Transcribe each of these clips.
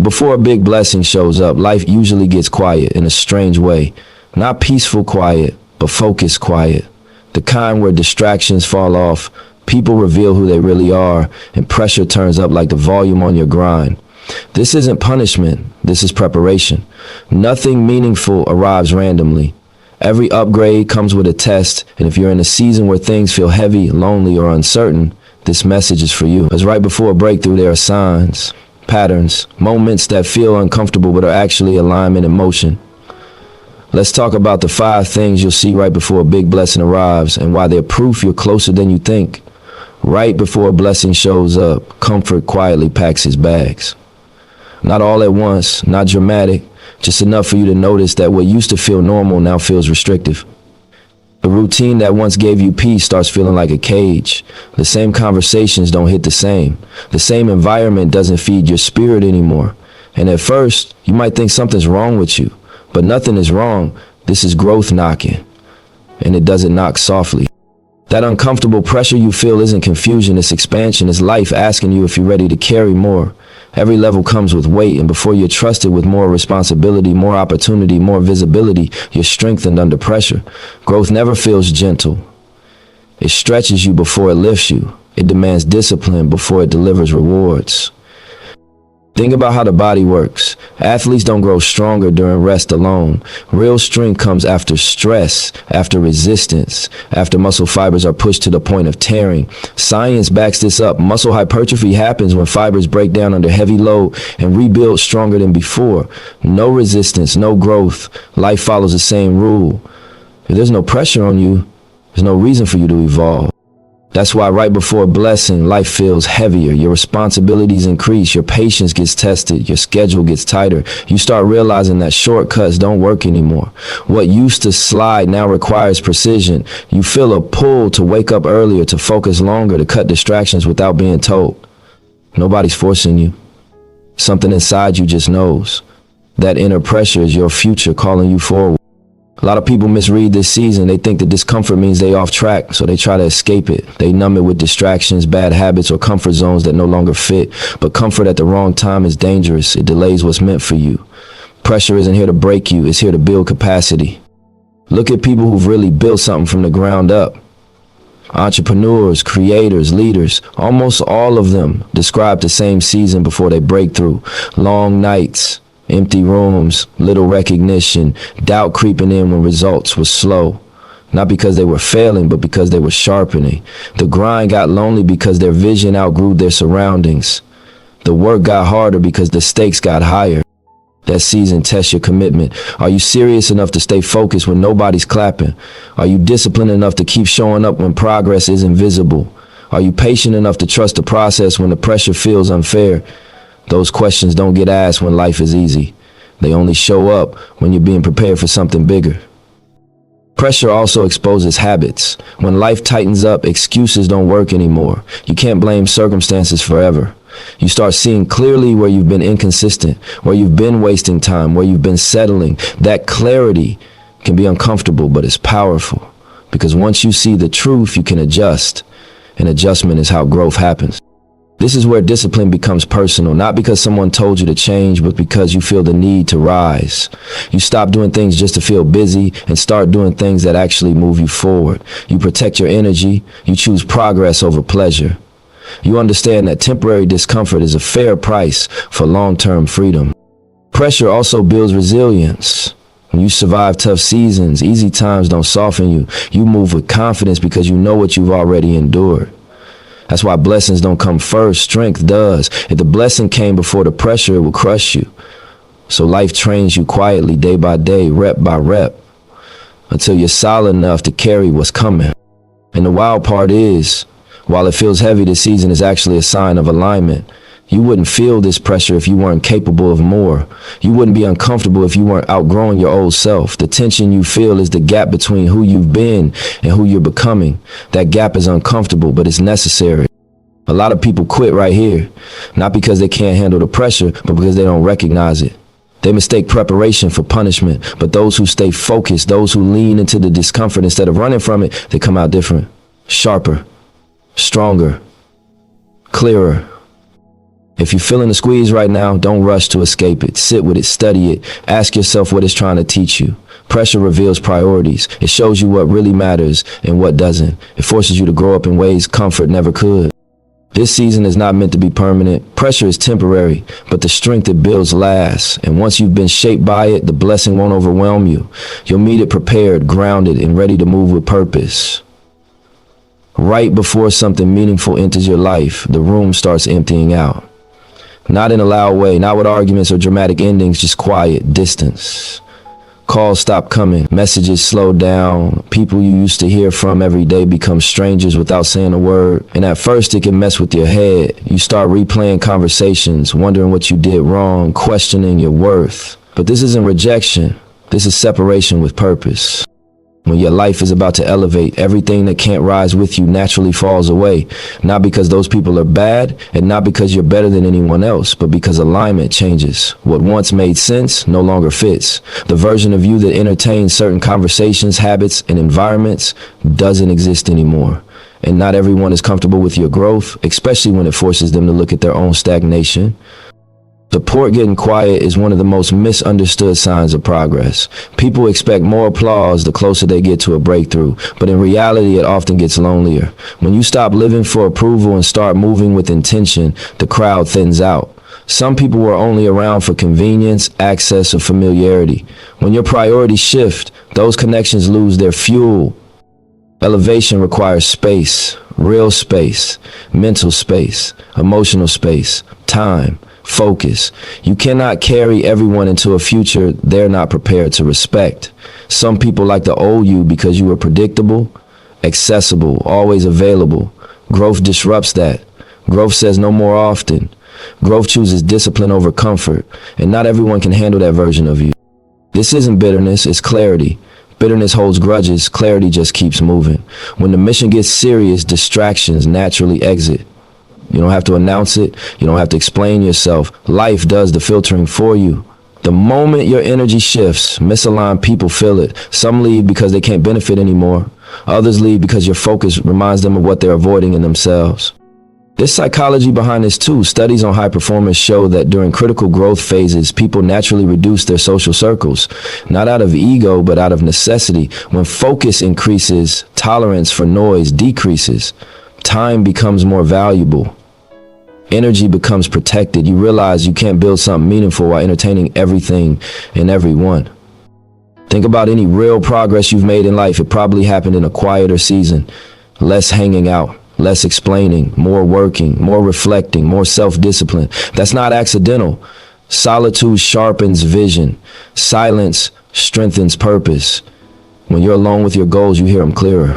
Before a big blessing shows up, life usually gets quiet in a strange way. Not peaceful quiet, but focused quiet. The kind where distractions fall off, people reveal who they really are, and pressure turns up like the volume on your grind. This isn't punishment, this is preparation. Nothing meaningful arrives randomly. Every upgrade comes with a test, and if you're in a season where things feel heavy, lonely, or uncertain, this message is for you. Because right before a breakthrough, there are signs, patterns, moments that feel uncomfortable but are actually alignment in motion. Let's talk about the 5 things you'll see right before a big blessing arrives and why they're proof you're closer than you think. Right before a blessing shows up, comfort quietly packs his bags. Not all at once, not dramatic, just enough for you to notice that what used to feel normal now feels restrictive. The routine that once gave you peace starts feeling like a cage. The same conversations don't hit the same. The same environment doesn't feed your spirit anymore. And at first, you might think something's wrong with you, but nothing is wrong. This is growth knocking, and it doesn't knock softly. That uncomfortable pressure you feel isn't confusion, it's expansion. It's life asking you if you're ready to carry more. Every level comes with weight, and before you're trusted with more responsibility, more opportunity, more visibility, you're strengthened under pressure. Growth never feels gentle. It stretches you before it lifts you. It demands discipline before it delivers rewards. Think about how the body works. Athletes don't grow stronger during rest alone. Real strength comes after stress, after resistance, after muscle fibers are pushed to the point of tearing. Science backs this up. Muscle hypertrophy happens when fibers break down under heavy load and rebuild stronger than before. No resistance, no growth. Life follows the same rule. If there's no pressure on you, there's no reason for you to evolve. That's why right before a blessing, life feels heavier. Your responsibilities increase. Your patience gets tested. Your schedule gets tighter. You start realizing that shortcuts don't work anymore. What used to slide now requires precision. You feel a pull to wake up earlier, to focus longer, to cut distractions without being told. Nobody's forcing you. Something inside you just knows. That inner pressure is your future calling you forward. A lot of people misread this season. They think that discomfort means they off track, so they try to escape it. They numb it with distractions, bad habits, or comfort zones that no longer fit. But comfort at the wrong time is dangerous. It delays what's meant for you. Pressure isn't here to break you. It's here to build capacity. Look at people who've really built something from the ground up. Entrepreneurs, creators, leaders, almost all of them describe the same season before they break through. Long nights, empty rooms, little recognition, doubt creeping in when results were slow. Not because they were failing, but because they were sharpening. The grind got lonely because their vision outgrew their surroundings. The work got harder because the stakes got higher. That season tests your commitment. Are you serious enough to stay focused when nobody's clapping? Are you disciplined enough to keep showing up when progress isn't visible? Are you patient enough to trust the process when the pressure feels unfair? Those questions don't get asked when life is easy. They only show up when you're being prepared for something bigger. Pressure also exposes habits. When life tightens up, excuses don't work anymore. You can't blame circumstances forever. You start seeing clearly where you've been inconsistent, where you've been wasting time, where you've been settling. That clarity can be uncomfortable, but it's powerful. Because once you see the truth, you can adjust. And adjustment is how growth happens. This is where discipline becomes personal, not because someone told you to change, but because you feel the need to rise. You stop doing things just to feel busy and start doing things that actually move you forward. You protect your energy. You choose progress over pleasure. You understand that temporary discomfort is a fair price for long-term freedom. Pressure also builds resilience. When you survive tough seasons, easy times don't soften you. You move with confidence because you know what you've already endured. That's why blessings don't come first, strength does. If the blessing came before the pressure, it will crush you. So life trains you quietly, day by day, rep by rep, until you're solid enough to carry what's coming. And the wild part is, while it feels heavy, this season is actually a sign of alignment. You wouldn't feel this pressure if you weren't capable of more. You wouldn't be uncomfortable if you weren't outgrowing your old self. The tension you feel is the gap between who you've been and who you're becoming. That gap is uncomfortable, but it's necessary. A lot of people quit right here, not because they can't handle the pressure, but because they don't recognize it. They mistake preparation for punishment, but those who stay focused, those who lean into the discomfort instead of running from it, they come out different, sharper, stronger, clearer. If you're feeling the squeeze right now, don't rush to escape it. Sit with it, study it, ask yourself what it's trying to teach you. Pressure reveals priorities. It shows you what really matters and what doesn't. It forces you to grow up in ways comfort never could. This season is not meant to be permanent. Pressure is temporary, but the strength it builds lasts. And once you've been shaped by it, the blessing won't overwhelm you. You'll meet it prepared, grounded, and ready to move with purpose. Right before something meaningful enters your life, the room starts emptying out. Not in a loud way, not with arguments or dramatic endings, just quiet, distance. Calls stop coming, messages slow down, people you used to hear from every day become strangers without saying a word. And at first it can mess with your head. You start replaying conversations, wondering what you did wrong, questioning your worth. But this isn't rejection, this is separation with purpose. When your life is about to elevate, everything that can't rise with you naturally falls away. Not because those people are bad, and not because you're better than anyone else, but because alignment changes. What once made sense no longer fits. The version of you that entertains certain conversations, habits, and environments doesn't exist anymore. And not everyone is comfortable with your growth, especially when it forces them to look at their own stagnation. Support getting quiet is one of the most misunderstood signs of progress. People expect more applause the closer they get to a breakthrough, but in reality it often gets lonelier. When you stop living for approval and start moving with intention, the crowd thins out. Some people were only around for convenience, access, or familiarity. When your priorities shift, those connections lose their fuel. Elevation requires space, real space, mental space, emotional space, time. Focus. You cannot carry everyone into a future they're not prepared to respect. Some people like to owe you because you were predictable, accessible, always available. Growth disrupts that. Growth says no more often. Growth chooses discipline over comfort, and not everyone can handle that version of you. This isn't bitterness, it's clarity. Bitterness holds grudges, clarity just keeps moving. When the mission gets serious, distractions naturally exit. You don't have to announce it. You don't have to explain yourself. Life does the filtering for you. The moment your energy shifts, misaligned people feel it. Some leave because they can't benefit anymore. Others leave because your focus reminds them of what they're avoiding in themselves. There's psychology behind this too. Studies on high performers show that during critical growth phases, people naturally reduce their social circles. Not out of ego, but out of necessity. When focus increases, tolerance for noise decreases. Time becomes more valuable. Energy becomes protected. You realize you can't build something meaningful while entertaining everything and everyone. Think about any real progress you've made in life. It probably happened in a quieter season. Less hanging out, less explaining, more working, more reflecting, more self-discipline. That's not accidental. Solitude sharpens vision. Silence strengthens purpose. When you're alone with your goals, you hear them clearer.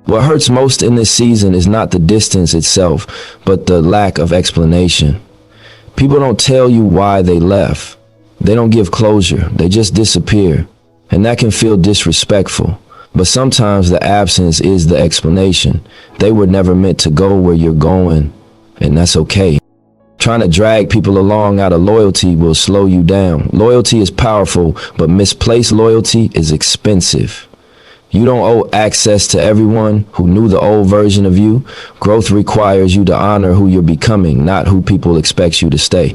What hurts most in this season is not the distance itself, but the lack of explanation. People don't tell you why they left. They don't give closure. They just disappear. And that can feel disrespectful. But sometimes the absence is the explanation. They were never meant to go where you're going, and that's okay. Trying to drag people along out of loyalty will slow you down. Loyalty is powerful, but misplaced loyalty is expensive. You don't owe access to everyone who knew the old version of you. Growth requires you to honor who you're becoming, not who people expect you to stay.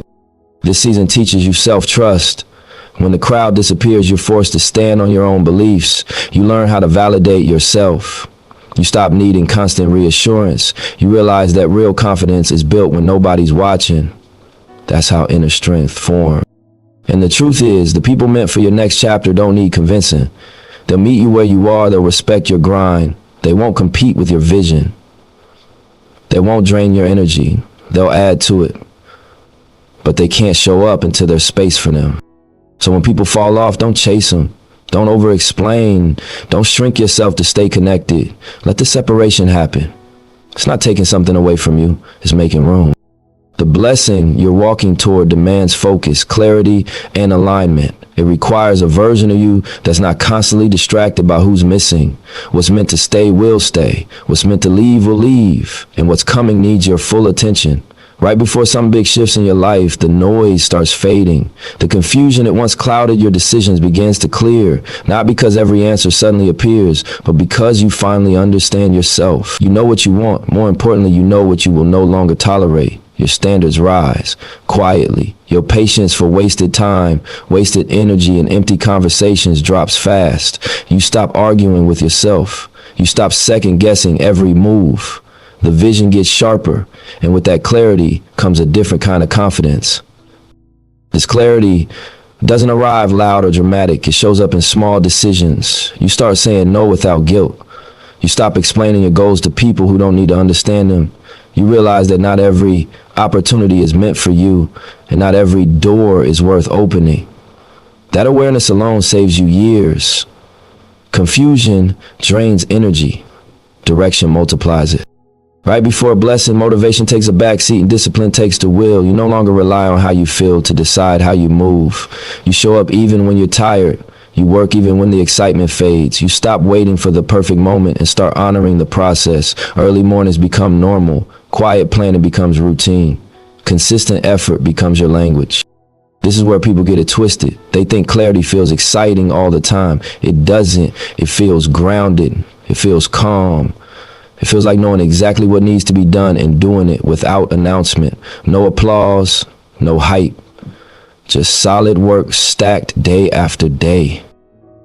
This season teaches you self-trust. When the crowd disappears, you're forced to stand on your own beliefs. You learn how to validate yourself. You stop needing constant reassurance. You realize that real confidence is built when nobody's watching. That's how inner strength forms. And the truth is, the people meant for your next chapter don't need convincing. They'll meet you where you are. They'll respect your grind. They won't compete with your vision. They won't drain your energy. They'll add to it. But they can't show up until there's space for them. So when people fall off, don't chase them. Don't over-explain. Don't shrink yourself to stay connected. Let the separation happen. It's not taking something away from you. It's making room. The blessing you're walking toward demands focus, clarity, and alignment. It requires a version of you that's not constantly distracted by who's missing. What's meant to stay will stay. What's meant to leave will leave. And what's coming needs your full attention. Right before some big shifts in your life, the noise starts fading. The confusion that once clouded your decisions begins to clear, not because every answer suddenly appears, but because you finally understand yourself. You know what you want. More importantly, you know what you will no longer tolerate. Your standards rise quietly. Your patience for wasted time, wasted energy, and empty conversations drops fast. You stop arguing with yourself. You stop second guessing every move. The vision gets sharper, and with that clarity comes a different kind of confidence. This clarity doesn't arrive loud or dramatic. It shows up in small decisions. You start saying no without guilt. You stop explaining your goals to people who don't need to understand them. You realize that not every opportunity is meant for you, and not every door is worth opening. That awareness alone saves you years. Confusion drains energy. Direction multiplies it. Right before a blessing, motivation takes a backseat and discipline takes the wheel. You no longer rely on how you feel to decide how you move. You show up even when you're tired. You work even when the excitement fades. You stop waiting for the perfect moment and start honoring the process. Early mornings become normal. Quiet planning becomes routine. Consistent effort becomes your language. This is where people get it twisted. They think clarity feels exciting all the time. It doesn't. It feels grounded. It feels calm. It feels like knowing exactly what needs to be done and doing it without announcement. No applause, no hype. Just solid work stacked day after day.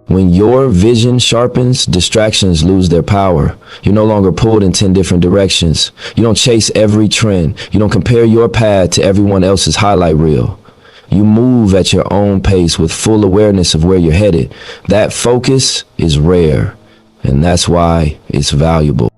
When your vision sharpens, distractions lose their power. You're no longer pulled in 10 different directions. You don't chase every trend. You don't compare your path to everyone else's highlight reel. You move at your own pace with full awareness of where you're headed. That focus is rare, and that's why it's valuable.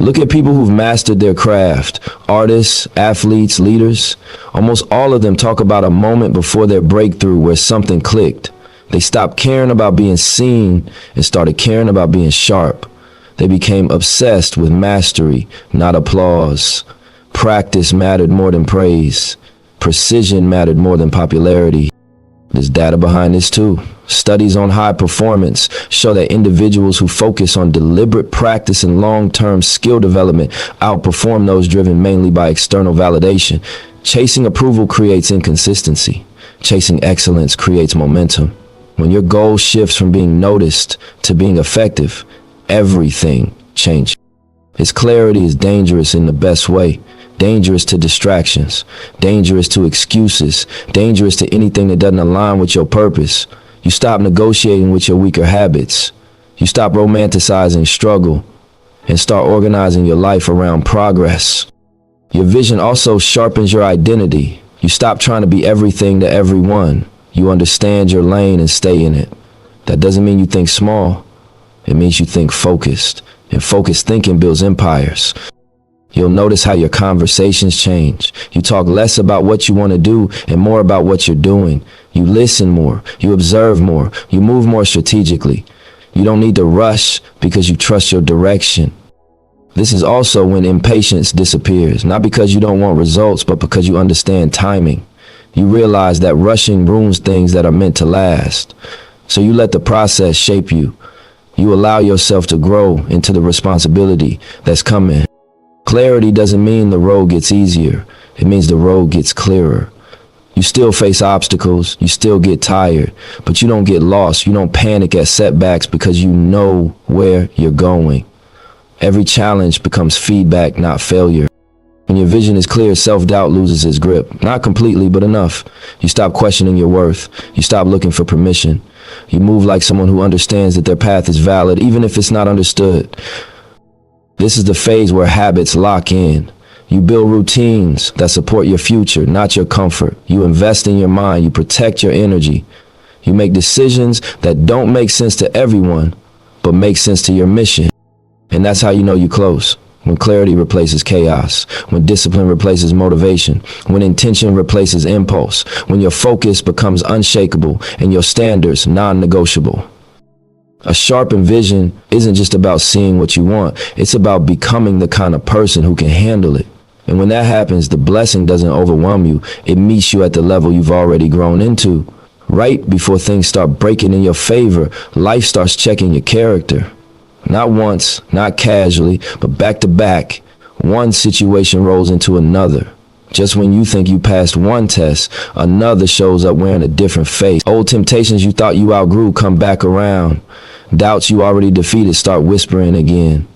Look at people who've mastered their craft. Artists, athletes, leaders. Almost all of them talk about a moment before their breakthrough where something clicked. They stopped caring about being seen and started caring about being sharp. They became obsessed with mastery, not applause. Practice mattered more than praise. Precision mattered more than popularity. There's data behind this too. Studies on high performance show that individuals who focus on deliberate practice and long-term skill development outperform those driven mainly by external validation. Chasing approval creates inconsistency. Chasing excellence creates momentum. When your goal shifts from being noticed to being effective, everything changes. Its clarity is dangerous in the best way. Dangerous to distractions, dangerous to excuses, dangerous to anything that doesn't align with your purpose. You stop negotiating with your weaker habits. You stop romanticizing struggle and start organizing your life around progress. Your vision also sharpens your identity. You stop trying to be everything to everyone. You understand your lane and stay in it. That doesn't mean you think small. It means you think focused, and focused thinking builds empires. You'll notice how your conversations change. You talk less about what you want to do and more about what you're doing. You listen more. You observe more. You move more strategically. You don't need to rush because you trust your direction. This is also when impatience disappears, not because you don't want results, but because you understand timing. You realize that rushing ruins things that are meant to last. So you let the process shape you. You allow yourself to grow into the responsibility that's coming. Clarity doesn't mean the road gets easier. It means the road gets clearer. You still face obstacles. You still get tired, but you don't get lost. You don't panic at setbacks because you know where you're going. Every challenge becomes feedback, not failure. When your vision is clear, self-doubt loses its grip. Not completely, but enough. You stop questioning your worth. You stop looking for permission. You move like someone who understands that their path is valid, even if it's not understood. This is the phase where habits lock in. You build routines that support your future, not your comfort. You invest in your mind. You protect your energy. You make decisions that don't make sense to everyone, but make sense to your mission. And that's how you know you're close. When clarity replaces chaos, when discipline replaces motivation, when intention replaces impulse, when your focus becomes unshakable and your standards non-negotiable. A sharpened vision isn't just about seeing what you want. It's about becoming the kind of person who can handle it. And when that happens, the blessing doesn't overwhelm you. It meets you at the level you've already grown into. Right before things start breaking in your favor, life starts checking your character. Not once, not casually, but back to back. One situation rolls into another. Just when you think you passed one test, another shows up wearing a different face. Old temptations you thought you outgrew come back around. Doubts you already defeated start whispering again.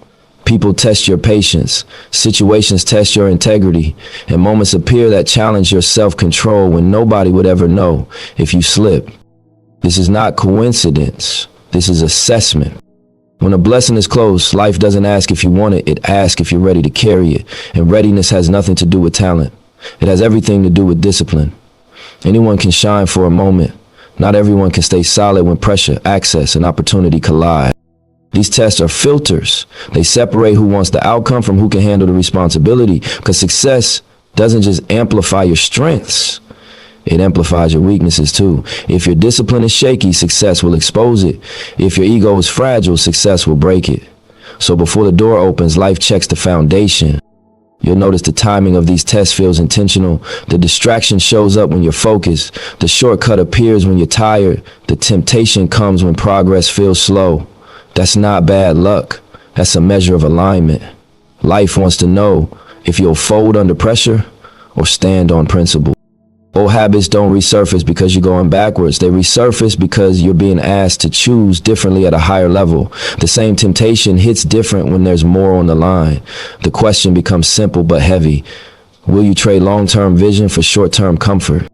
People test your patience, situations test your integrity, and moments appear that challenge your self-control when nobody would ever know if you slip. This is not coincidence. This is assessment. When a blessing is close, life doesn't ask if you want it, it asks if you're ready to carry it. And readiness has nothing to do with talent. It has everything to do with discipline. Anyone can shine for a moment. Not everyone can stay solid when pressure, access, and opportunity collide. These tests are filters. They separate who wants the outcome from who can handle the responsibility, because success doesn't just amplify your strengths. It amplifies your weaknesses too. If your discipline is shaky, success will expose it. If your ego is fragile, success will break it. So before the door opens, life checks the foundation. You'll notice the timing of these tests feels intentional. The distraction shows up when you're focused. The shortcut appears when you're tired. The temptation comes when progress feels slow. That's not bad luck. That's a measure of alignment. Life wants to know if you'll fold under pressure or stand on principle. Old habits don't resurface because you're going backwards. They resurface because you're being asked to choose differently at a higher level. The same temptation hits different when there's more on the line. The question becomes simple but heavy. Will you trade long-term vision for short-term comfort?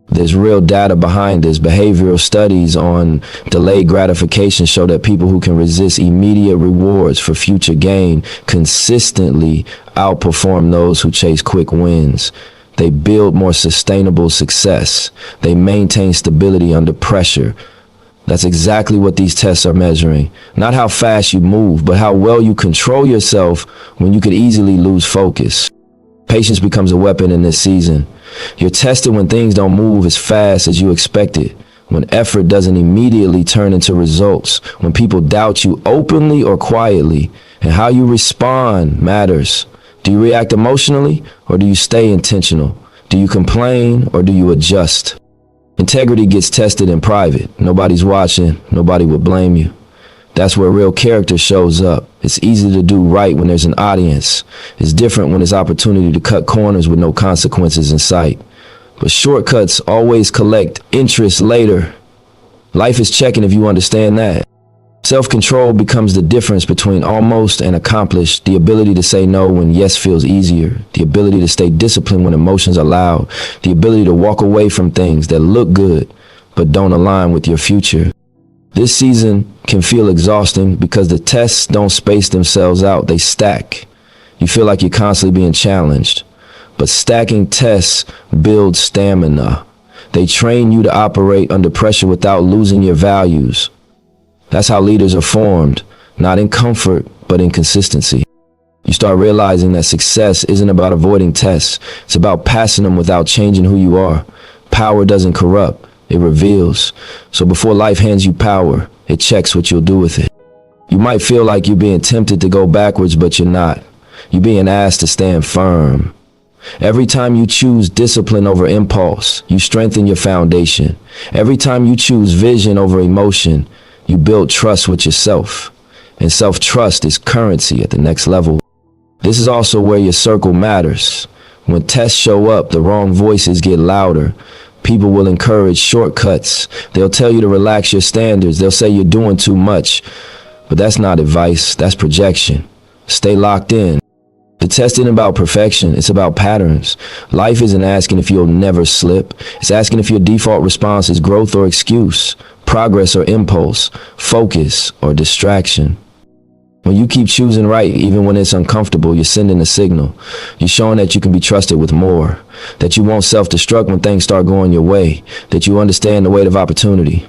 There's real data behind this. Behavioral studies on delayed gratification show that people who can resist immediate rewards for future gain consistently outperform those who chase quick wins. They build more sustainable success. They maintain stability under pressure. That's exactly what these tests are measuring. Not how fast you move, but how well you control yourself when you could easily lose focus. Patience becomes a weapon in this season. You're tested when things don't move as fast as you expected, when effort doesn't immediately turn into results, when people doubt you openly or quietly, and how you respond matters. Do you react emotionally or do you stay intentional? Do you complain or do you adjust? Integrity gets tested in private. Nobody's watching. Nobody will blame you. That's where real character shows up. It's easy to do right when there's an audience. It's different when there's opportunity to cut corners with no consequences in sight. But shortcuts always collect interest later. Life is checking if you understand that. Self-control becomes the difference between almost and accomplished, the ability to say no when yes feels easier, the ability to stay disciplined when emotions are loud, the ability to walk away from things that look good but don't align with your future. This season can feel exhausting because the tests don't space themselves out, they stack. You feel like you're constantly being challenged. But stacking tests builds stamina. They train you to operate under pressure without losing your values. That's how leaders are formed, not in comfort, but in consistency. You start realizing that success isn't about avoiding tests. It's about passing them without changing who you are. Power doesn't corrupt, it reveals. So before life hands you power, it checks what you'll do with it. You might feel like you're being tempted to go backwards, but you're not. You're being asked to stand firm. Every time you choose discipline over impulse, you strengthen your foundation. Every time you choose vision over emotion, you build trust with yourself. And self-trust is currency at the next level. This is also where your circle matters. When tests show up, the wrong voices get louder. People will encourage shortcuts. They'll tell you to relax your standards. They'll say you're doing too much. But that's not advice, that's projection. Stay locked in. The test isn't about perfection, it's about patterns. Life isn't asking if you'll never slip. It's asking if your default response is growth or excuse, progress or impulse, focus or distraction. When you keep choosing right, even when it's uncomfortable, you're sending a signal. You're showing that you can be trusted with more, that you won't self-destruct when things start going your way, that you understand the weight of opportunity.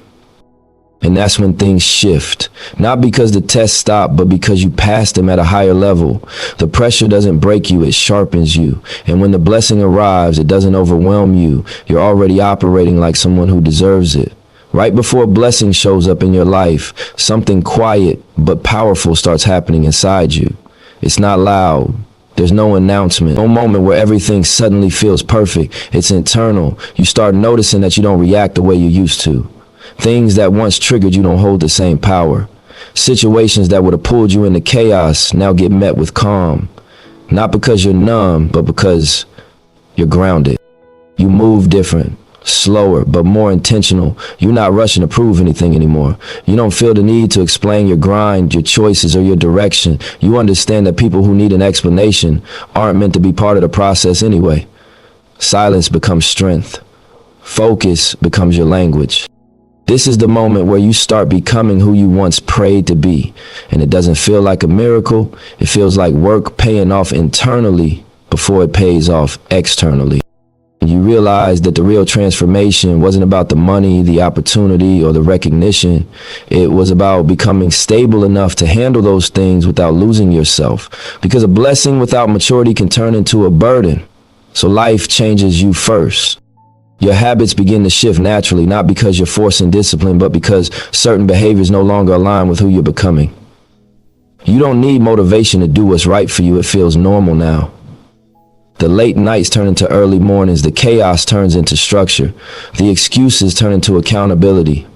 And that's when things shift. Not because the test stopped, but because you passed them at a higher level. The pressure doesn't break you, it sharpens you. And when the blessing arrives, it doesn't overwhelm you. You're already operating like someone who deserves it. Right before a blessing shows up in your life, something quiet but powerful starts happening inside you. It's not loud. There's no announcement, no moment where everything suddenly feels perfect. It's internal. You start noticing that you don't react the way you used to. Things that once triggered you don't hold the same power. Situations that would have pulled you into chaos now get met with calm. Not because you're numb, but because You're grounded. You move different, slower, but more intentional. You're not rushing to prove anything anymore. You don't feel the need to explain your grind, your choices, or your direction. You understand that people who need an explanation aren't meant to be part of the process anyway. Silence becomes strength. Focus becomes your language. This is the moment where you start becoming who you once prayed to be. And it doesn't feel like a miracle. It feels like work paying off internally before it pays off externally. You realize that the real transformation wasn't about the money, the opportunity, or the recognition. It was about becoming stable enough to handle those things without losing yourself. Because a blessing without maturity can turn into a burden. So life changes you first. Your habits begin to shift naturally, not because you're forcing discipline, but because certain behaviors no longer align with who you're becoming. You don't need motivation to do what's right for you. It feels normal now. The late nights turn into early mornings. The chaos turns into structure. The excuses turn into accountability.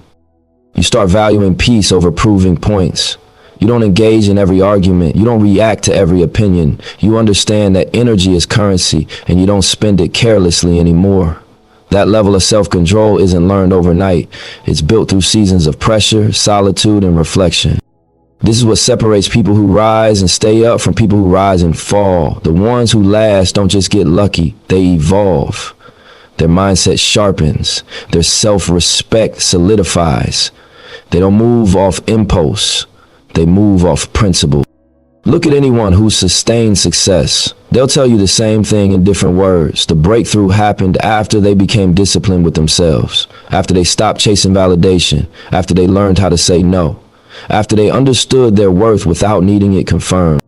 You start valuing peace over proving points. You don't engage in every argument. You don't react to every opinion. You understand that energy is currency, and you don't spend it carelessly anymore. That level of self-control isn't learned overnight. It's built through seasons of pressure, solitude, and reflection. This is what separates people who rise and stay up from people who rise and fall. The ones who last don't just get lucky, they evolve. Their mindset sharpens. Their self-respect solidifies. They don't move off impulse. They move off principle. Look at anyone who's sustained success. They'll tell you the same thing in different words. The breakthrough happened after they became disciplined with themselves, after they stopped chasing validation, after they learned how to say no, after they understood their worth without needing it confirmed.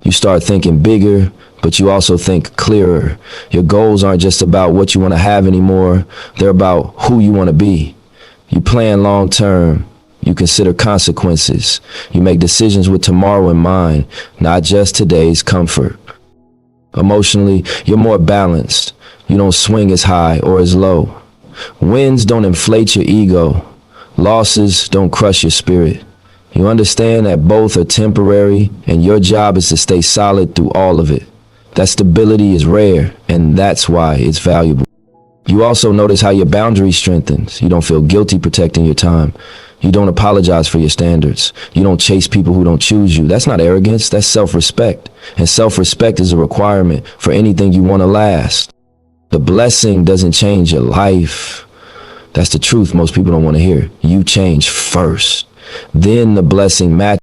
You start thinking bigger, but you also think clearer. Your goals aren't just about what you want to have anymore. They're about who you want to be. You plan long term. You consider consequences. You make decisions with tomorrow in mind, not just today's comfort. Emotionally, you're more balanced. You don't swing as high or as low. Wins don't inflate your ego. Losses don't crush your spirit. You understand that both are temporary, and your job is to stay solid through all of it. That stability is rare, and that's why it's valuable. You also notice how your boundary strengthens. You don't feel guilty protecting your time. You don't apologize for your standards. You don't chase people who don't choose you. That's not arrogance, that's self-respect. And self-respect is a requirement for anything you want to last. The blessing doesn't change your life. That's the truth most people don't want to hear. You change first. Then the blessing matches.